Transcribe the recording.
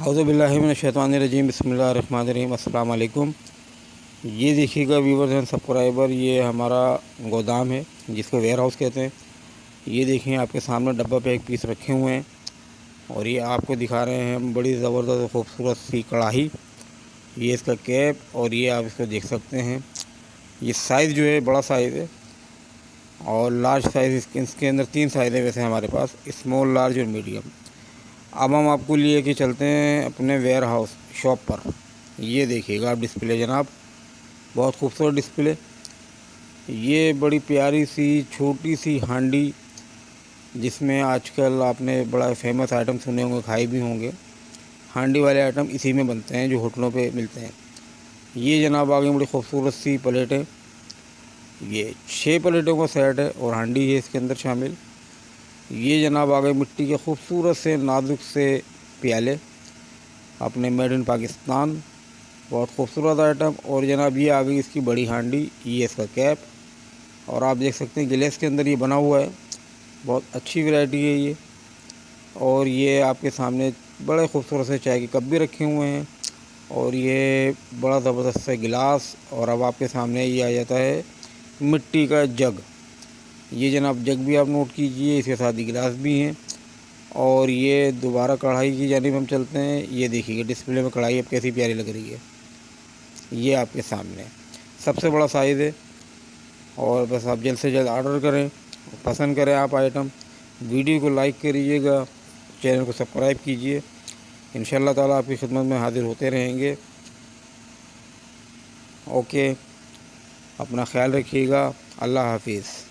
औज़ुबिल्लाहि मिनश्शैतानिर्रजीम बिस्मिल्लाहिर्रहमानिर्रहीम अस्सलाम वालेकुम। ये देखिएगा व्यूवर्स एंड सब्सक्राइबर, ये हमारा गोदाम है जिसको वेयर हाउस कहते हैं। ये देखिए आपके सामने डब्बा पे एक पीस रखे हुए हैं और ये आपको दिखा रहे हैं हम बड़ी ज़बरदस्त खूबसूरत सी कढ़ाई। ये इसका कैप और ये आप इसको देख सकते हैं। ये साइज़ जो है बड़ा साइज़ है और लार्ज साइज़ इसके अंदर 3 साइज़ है वैसे हमारे पास, स्मॉल, लार्ज और मीडियम। अब हम आपको लिए कि चलते हैं अपने वेयर हाउस शॉप पर। ये देखिएगा आप डिस्प्ले जनाब, बहुत खूबसूरत डिस्प्ले। ये बड़ी प्यारी सी छोटी सी हांडी, जिसमें आजकल आपने बड़ा फेमस आइटम सुने होंगे, खाए भी होंगे। हांडी वाले आइटम इसी में बनते हैं जो होटलों पे मिलते हैं। ये जनाब आगे बड़ी खूबसूरत सी प्लेटें, ये 6 प्लेटों का सेट है और हांडी है इसके अंदर शामिल। ये जनाब आ गए मिट्टी के खूबसूरत से नाजुक से प्याले, अपने मेड इन पाकिस्तान, बहुत खूबसूरत आइटम। और जनाब ये आ गई इसकी बड़ी हांडी, ये इसका कैप और आप देख सकते हैं गिलास के अंदर ये बना हुआ है। बहुत अच्छी वैरायटी है ये। और ये आपके सामने बड़े खूबसूरत से चाय के कप भी रखे हुए हैं और ये बड़ा ज़बरदस्त से गिलास। और अब आपके सामने ये आ जाता है मिट्टी का जग। ये जनाब जग भी आप नोट कीजिए, इसके साथ ही गिलास भी हैं। और ये दोबारा कढ़ाई की जानिब हम चलते हैं। ये देखिए डिस्प्ले में कढ़ाई अब कैसी प्यारी लग रही है। ये आपके सामने सबसे बड़ा साइज़ है और बस आप जल्द से जल्द ऑर्डर करें, पसंद करें आप आइटम। वीडियो को लाइक करिएगा, चैनल को सब्सक्राइब कीजिए। इंशाअल्लाह ताला आपकी खिदमत में हाज़िर होते रहेंगे। ओके, अपना ख्याल रखिएगा। अल्लाह हाफिज़।